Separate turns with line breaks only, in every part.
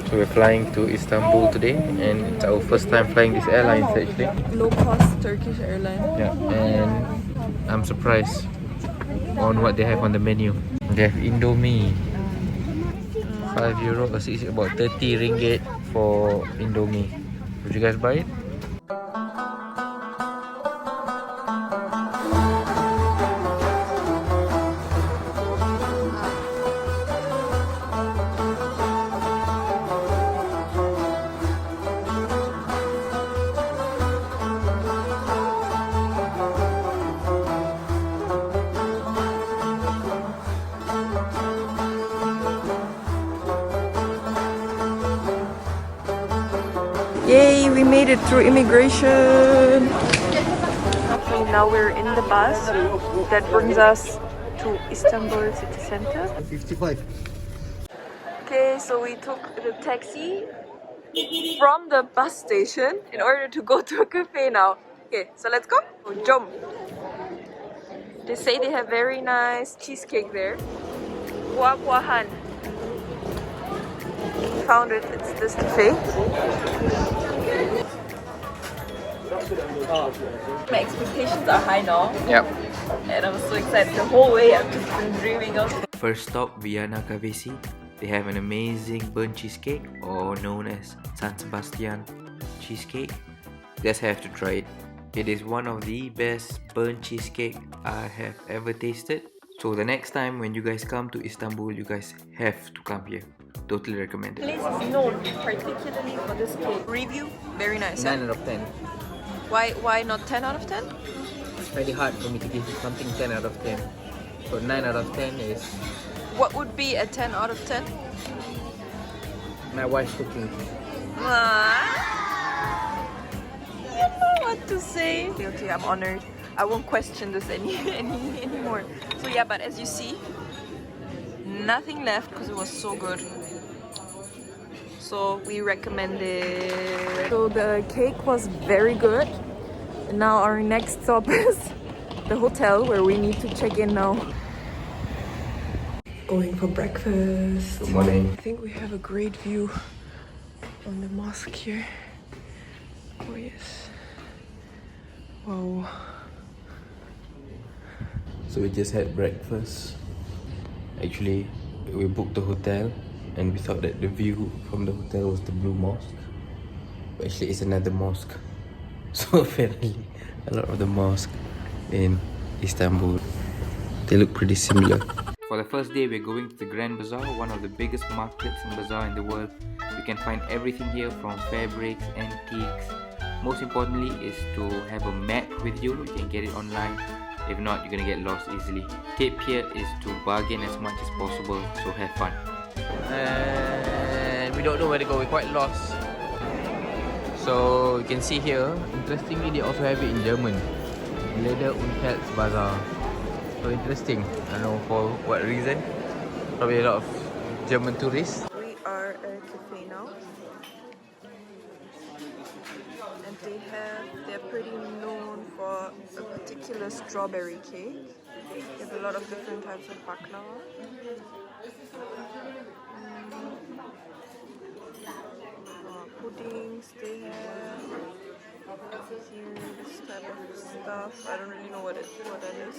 So we're flying to Istanbul today, and it's our first time flying this airline actually.
Low-cost Turkish airline.
Yeah, and I'm surprised on what they have on the menu. They have Indomie, €5 or about 30 ringgit for Indomie. Would you guys buy it?
Yay, we made it through immigration. Okay, now we're in the bus that brings us to Istanbul city center.
55.
Okay, so we took the taxi from the bus station in order to go to a cafe now. Okay, so let's go. Jump. They say they have very nice cheesecake there. Buah-buahan. Found it, it's this cafe. My expectations are high now.
Yep.
And I'm so excited. The whole way I've just been dreaming of.
First stop, Vienna Kavesi. They have an amazing burnt cheesecake, or known as San Sebastian cheesecake. You guys have to try it. It is one of the best burnt cheesecake I have ever tasted. So the next time when you guys come to Istanbul, you guys have to come here. Totally recommend it.
Place is known particularly for this cake. Review, very nice.
9 out of 10.
Why not 10 out of 10?
It's very hard for me to give something 10 out of 10. So 9 out of 10 is
What would be a 10 out of 10?
my wife's cooking.
I don't know what to say. Okay, I'm honored. I won't question this anymore. So yeah, but as you see, nothing left because it was so good. So we recommend it. So the cake was very good. And now our next stop is the hotel where we need to check in now. Going for breakfast.
Good morning.
I think we have a great view on the mosque here. Oh yes. Wow.
So we just had breakfast. Actually, we booked the hotel and we thought that the view from the hotel was the Blue Mosque. But actually it's another mosque. So apparently a lot of the mosques in Istanbul, they look pretty similar. For the first day, we're going to the Grand Bazaar, one of the biggest markets and bazaar in the world. You can find everything here from fabrics, antiques. Most importantly is to have a map with you. You can get it online. If not, you're gonna get lost easily. Tip here is to bargain as much as possible, so have fun. And we don't know where to go, we're quite lost. So you can see here, interestingly they also have it in German. Leder und Pelz Bazaar. So interesting. I don't know for what reason. Probably a lot of German tourists.
We are at a cafe now. And they're pretty known for a particular strawberry cake. They have a lot of different types of baklava. Puddings they have. Here, this type of stuff. I don't really know what that is.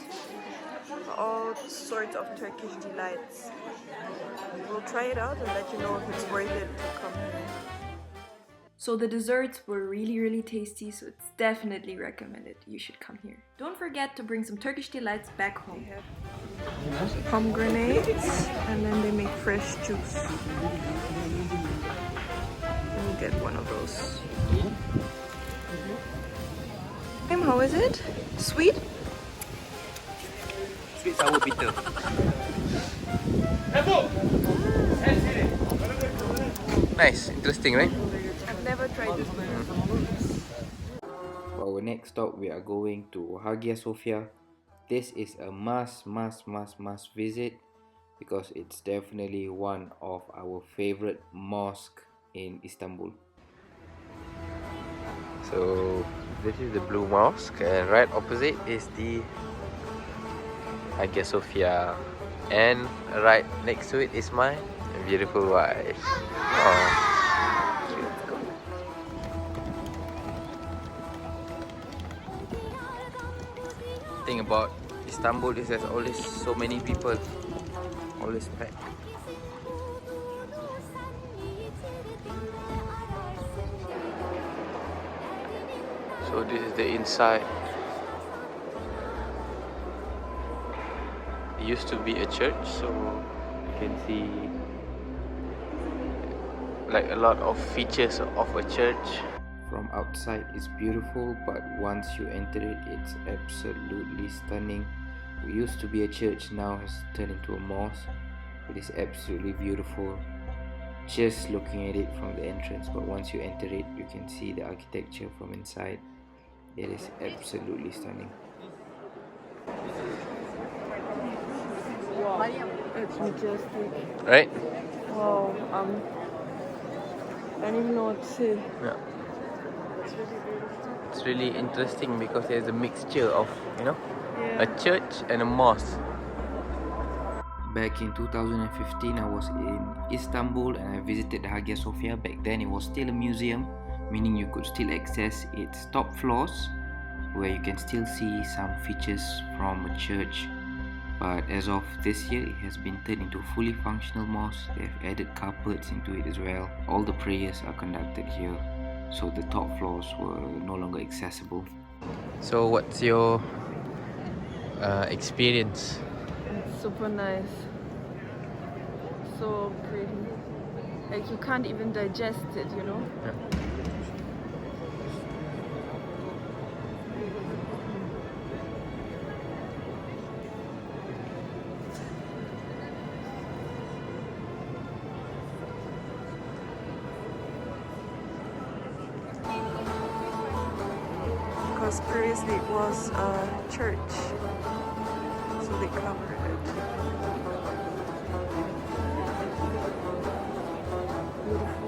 All sorts of Turkish delights. We'll try it out and let you know if it's worth it to come here. So the desserts were really tasty, so it's definitely recommended. You should come here. Don't forget to bring some Turkish delights back home. They have pomegranates and then they make fresh juice. We'll get one of those. How is it? Sweet?
Sweet, sour, bitter. Nice, interesting, right?
I've never tried this one.
For our next stop, we are going to Hagia Sophia. This is a must visit because it's definitely one of our favorite mosques in Istanbul. So this is the Blue Mosque, and right opposite is the Hagia Sophia, and right next to it is my beautiful wife. Aww. thing about Istanbul is there's always so many people, always packed. So this is the inside. It used to be a church, so you can see like a lot of features of a church. From outside it's beautiful, but once you enter it, it's absolutely stunning. It used to be a church, now has turned into a mosque. It is absolutely beautiful just looking at it from the entrance, but once you enter it, you can see the architecture from inside. It is absolutely stunning.
Wow, it's majestic.
Right?
Wow, I don't even know what to say.
Yeah.
It's really beautiful.
It's really interesting because there's a mixture of,
Yeah.
a church and a mosque. Back in 2015, I was in Istanbul and I visited Hagia Sophia. Back then, it was still a museum, meaning you could still access its top floors, where you can still see some features from a church. But as of this year, it has been turned into a fully functional mosque. They've added carpets into it as well. All the prayers are conducted here, so the top floors were no longer accessible. So what's your experience?
It's super nice. So pretty. Like you can't even digest it, you know?
Yeah.
Because previously it was a church, so they covered it. Beautiful.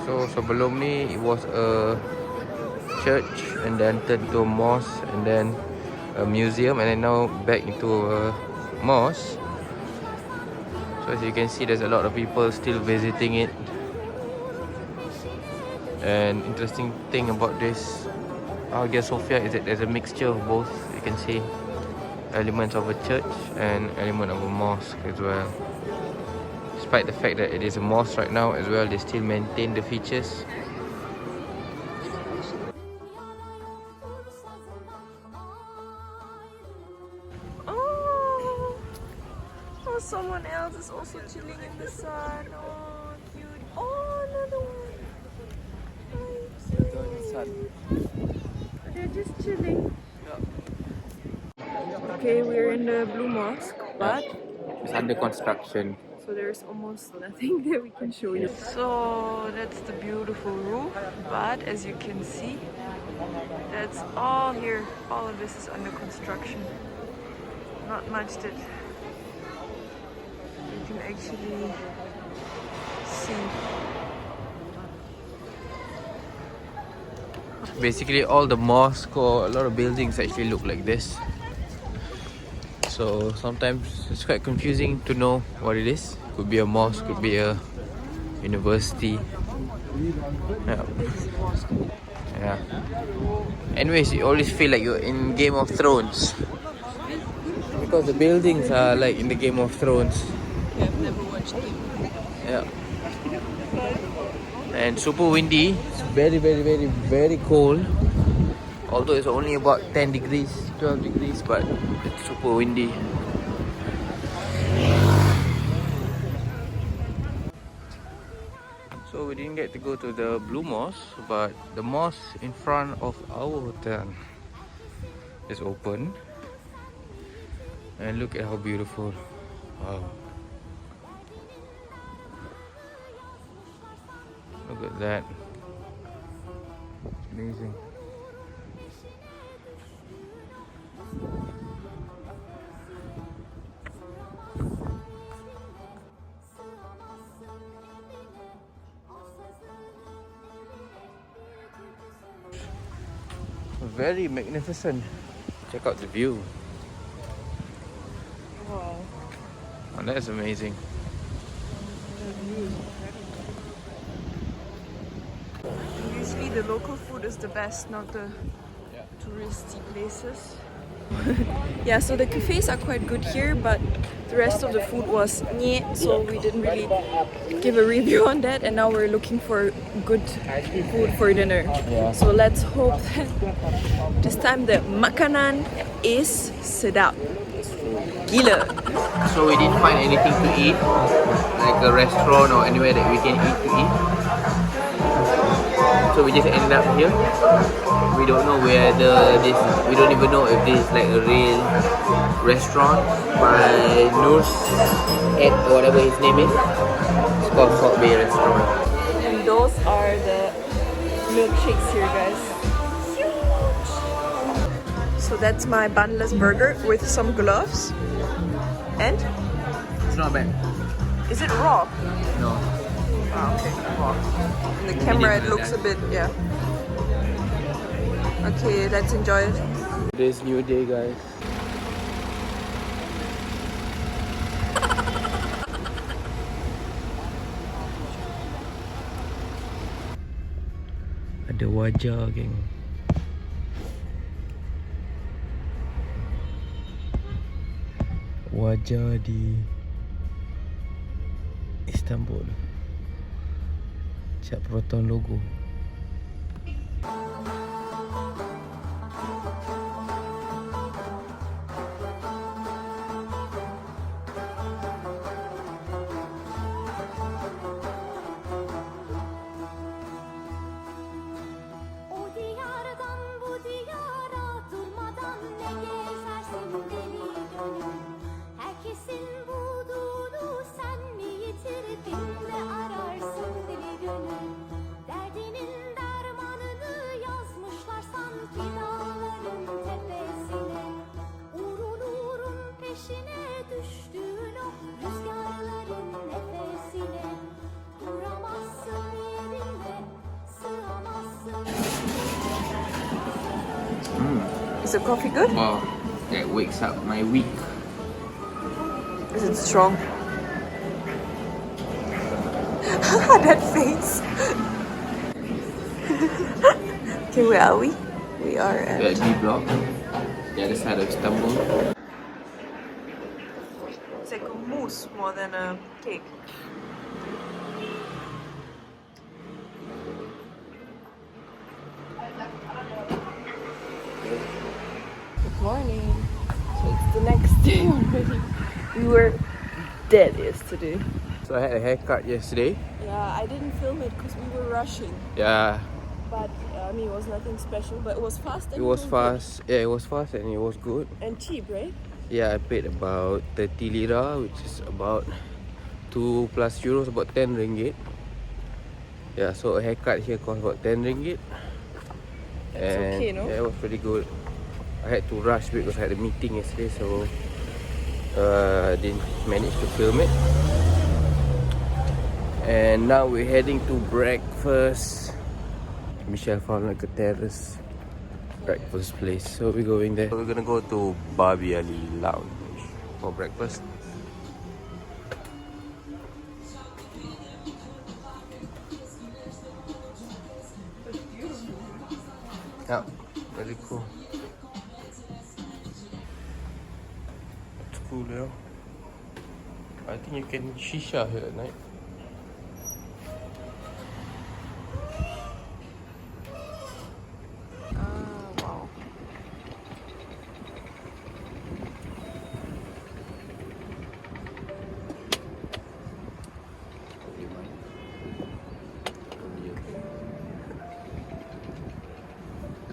So sebelum ni it was a church and then turned to a mosque and then a museum and then now back into a mosque. So as you can see, there's a lot of people still visiting it. And interesting thing about this Hagia Sophia is that there's a mixture of both. You can see elements of a church and element of a mosque as well. Despite the fact that it is a mosque right now as well, they still maintain the features.
Oh, someone else is also chilling in the sun. Oh, cute. Oh, another one. Oh, they're just chilling. Okay, we're in the Blue Mosque, but
It's under construction.
so there's almost nothing that we can show you. So that's the beautiful roof, but as you can see, that's all here. All of this is under construction. Not much that you can actually see.
Basically all the mosque or a lot of buildings actually look like this. So sometimes it's quite confusing to know what it is. Could be a mosque, could be a university. Yeah. Yeah. Anyways, you always feel like you're in Game of Thrones. Because the buildings are like in the Game of Thrones.
I've never watched it.
Yeah. And super windy. It's very, very, very, very cold. Although it's only about 10 degrees, 12 degrees, but it's super windy. So we didn't get to go to the Blue Mosque, but the mosque in front of our hotel is open. And look at how beautiful. Wow. Look at that. Amazing. Very magnificent. Check out the view.
Wow.
Oh, that's amazing.
The view is incredible. Obviously, the local food is the best, not the touristy places. Yeah, so the cafes are quite good here, but the rest of the food was nyeh, so we didn't really give a review on that, and now we're looking for good food for dinner.
Yeah.
So let's hope that this time the makanan is sedap. Gila.
So we didn't find anything to eat, like a restaurant or anywhere that we can eat to eat. So we just ended up here. We don't know whether this, we don't even know if this is like a real restaurant by Noor's Ed or whatever his name is. It's called Salt Bay Restaurant.
And those are the milkshakes here, guys. So that's my bunless burger with some gloves. And?
It's not bad.
Is it raw?
No.
Oh, okay, raw. In the camera it looks a bit, yeah. Okay, let's enjoy it.
Today's new day, guys. Ada wajah, geng. Wajah di Istanbul. Siap potong logo.
Is the coffee good?
Wow, that wakes up my week.
Is it strong? That face. Okay, where are we? We are at
We're at B block, the other side of Istanbul.
It's like a mousse more than a cake. Good morning. So it's the next day already. We were dead yesterday.
So I had a haircut yesterday.
Yeah, I didn't film it because we were rushing.
Yeah,
But I mean, it was nothing special. But it was fast. And
it was
good.
fast. Yeah, it was fast and it was good.
And cheap, right?
Yeah, I paid about 30 lira, which is about 2 plus euros, about 10 ringgit. Yeah, so a haircut here cost about 10 ringgit.
That's
And
okay, no?
yeah, it was pretty good. I had to rush because I had a meeting yesterday, so didn't manage to film it. And now we're heading to breakfast. Michelle found like a terrace breakfast place, so we're going there. So we're gonna go to Babi Ali Lounge for breakfast. Yeah, very cool. It's cool, yeah. I think you can shisha here at night.
Wow.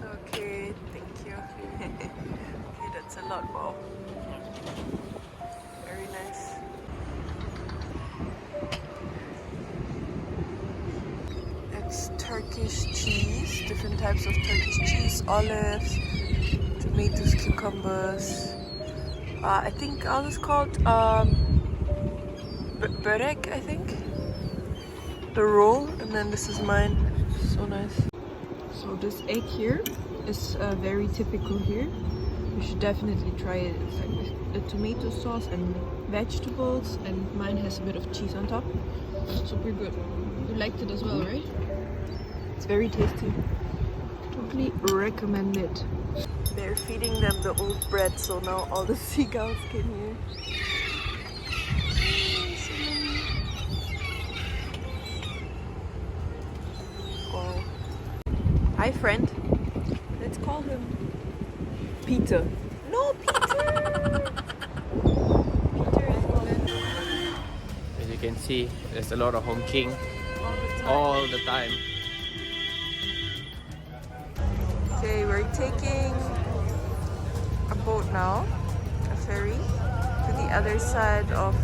Okay, thank you. Okay, that's a lot. Wow. Very nice. It's Turkish cheese, different types of Turkish cheese, olives, tomatoes, cucumbers. I think ours is called börek, I think. The roll, and then this is mine. So nice. So this egg here is very typical here. You should definitely try it. It's like with the tomato sauce and vegetables, and mine has a bit of cheese on top. Super good. You liked it as well, right? It's very tasty. Totally recommend it. They're feeding them the old bread, so now all the seagulls came here. Wow. Hi, friend. Let's call him Peter. No, Peter! Peter is England.
As you can see, there's a lot of honking all the time.
Okay, we're taking a boat now, a ferry, to the other side of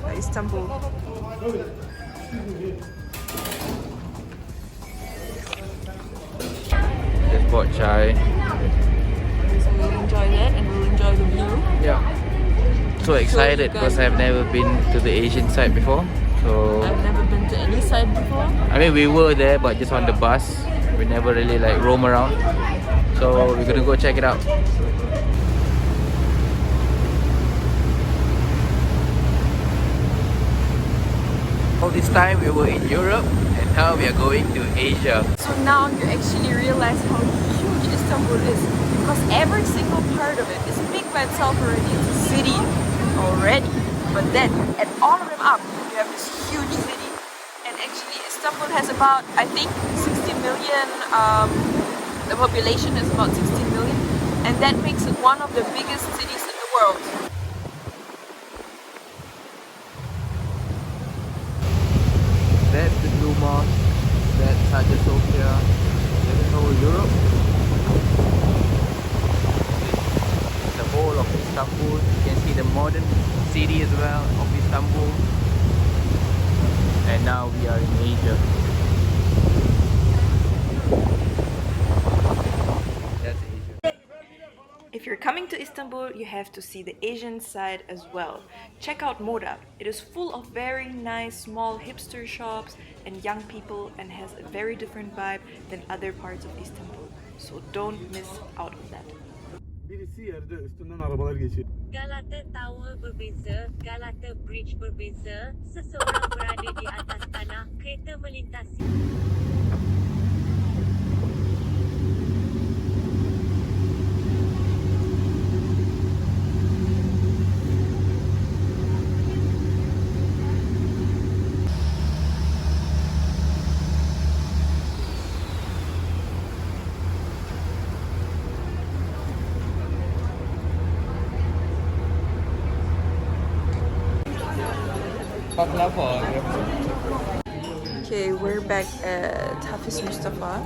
Istanbul.
Just bought chai.
So we'll enjoy that and we'll enjoy the view.
Yeah. So excited because I've never been to the Asian side before. So
I've never been to any side before.
I mean, we were there, but just on the bus. We never really like roam around. So we're gonna go check it out. All this time we were in Europe, and now we are going to Asia.
So now you actually realize how huge Istanbul is, because every single part of it is big by itself already. It's a city already. But then add all of them up, you have this huge city. And actually Istanbul has about, I think, 60 million, the population is about 16 million. And that makes it one of the biggest cities in the world.
That's the Blue Mosque, that's Hagia Sophia, that's whole Europe. This is the whole of Istanbul. You can see the modern city as well of Istanbul. And now we are in Asia. That's Asia.
If you're coming to Istanbul, you have to see the Asian side as well. Check out Moda. It is full of very nice small hipster shops and young people and has a very different vibe than other parts of Istanbul. So don't miss out on that.
Birisi yerde üstünden arabalar geçiyor.
Galata Tower berbeza, Galata Bridge berbeza, seseorang berada di atas tanah, kereta melintasi.
Baklava.
Okay, we're back at Hafiz Mustafa,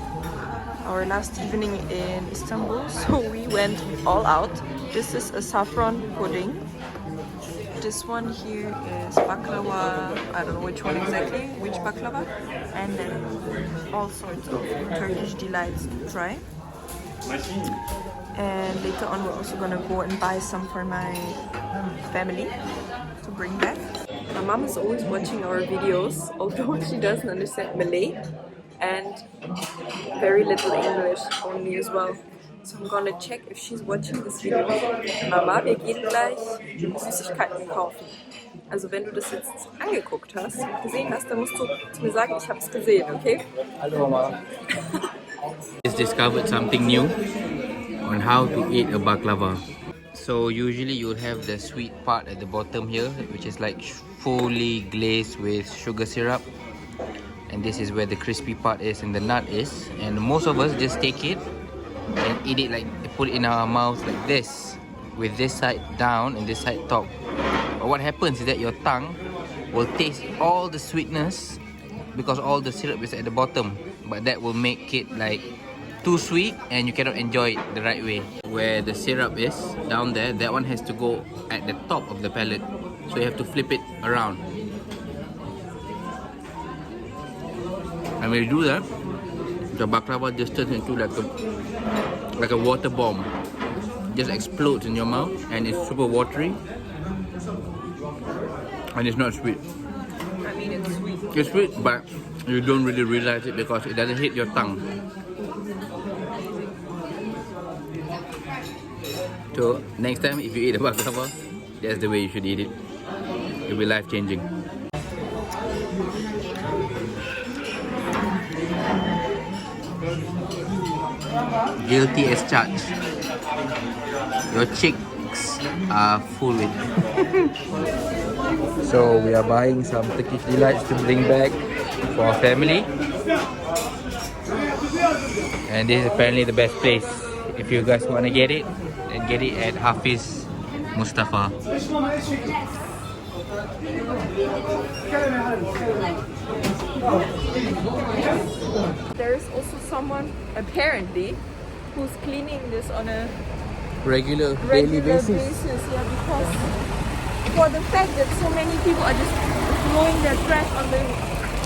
our last evening in Istanbul. So we went all out. This is a saffron pudding. This one here is baklava. I don't know which one exactly, which baklava. And then all sorts of Turkish delights to try. And later on we're also gonna go and buy some for my family to bring back. My mom is always watching our videos, although she doesn't understand Malay and very little English only as well. So I'm gonna check if she's watching this video. Mama, wir gehen gleich Süßigkeiten kaufen. Also wenn du das jetzt angeguckt hast und gesehen hast, dann musst du zu mir sagen, ich habe es gesehen, okay?
Hello, Mama. Just discovered something new on how to eat a baklava. So usually you'll have the sweet part at the bottom here, which is like fully glazed with sugar syrup. And this is where the crispy part is and the nut is. And most of us just take it and eat it like, put it in our mouth like this, with this side down and this side top. But what happens is that your tongue will taste all the sweetness because all the syrup is at the bottom. But that will make it like too sweet and you cannot enjoy it the right way. Where the syrup is down there, that one has to go at the top of the palate. So you have to flip it around. And when you do that, the baklava just turns into like a water bomb. Just explodes in your mouth and it's super watery. And it's not sweet.
I mean, it's sweet.
It's sweet, but you don't really realize it because it doesn't hit your tongue. So next time if you eat a baklava, that's the way you should eat it. It'll be life changing. Guilty as charged. Your cheeks are full with. So we are buying some Turkish delights to bring back for our family. And this is apparently the best place. If you guys want to get it, then get it at Hafiz Mustafa.
There's also someone apparently who's cleaning this on a
Regular daily
regular
basis.
Yeah, because for the fact that so many people are just throwing their trash on the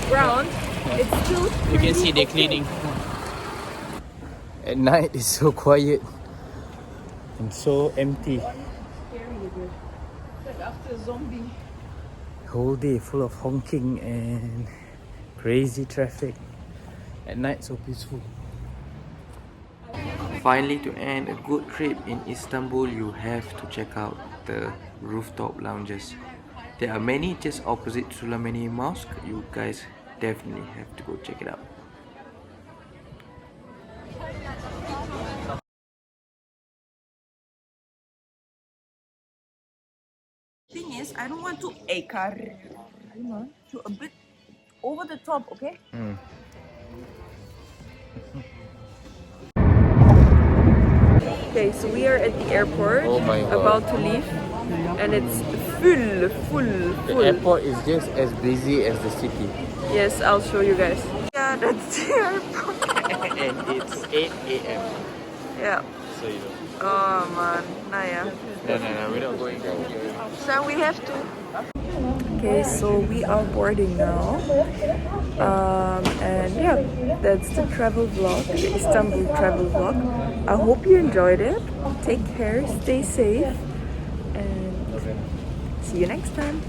ground, it's still
You can see they're
okay.
cleaning. At night it's so quiet and so empty.
Like after zombie.
Whole day full of honking and crazy traffic. At night so peaceful. Finally, to end a good trip in Istanbul, you have to check out the rooftop lounges. There are many just opposite Suleimani Mosque. You guys definitely have to go check it out.
Thing is, I don't want to to a bit over the top, okay? Okay, so we are at the airport,
Oh my God.
about to leave, and it's full.
The airport is just as busy as the city.
Yes, I'll show you guys. Yeah, that's the airport.
And it's 8 a.m.
Yeah.
So you know.
Oh man, nah yeah.
No, we're not going there.
So we have to. Okay, so we are boarding now. And yeah, that's the travel vlog, the Istanbul travel vlog. I hope you enjoyed it. Take care, stay safe, and see you next time.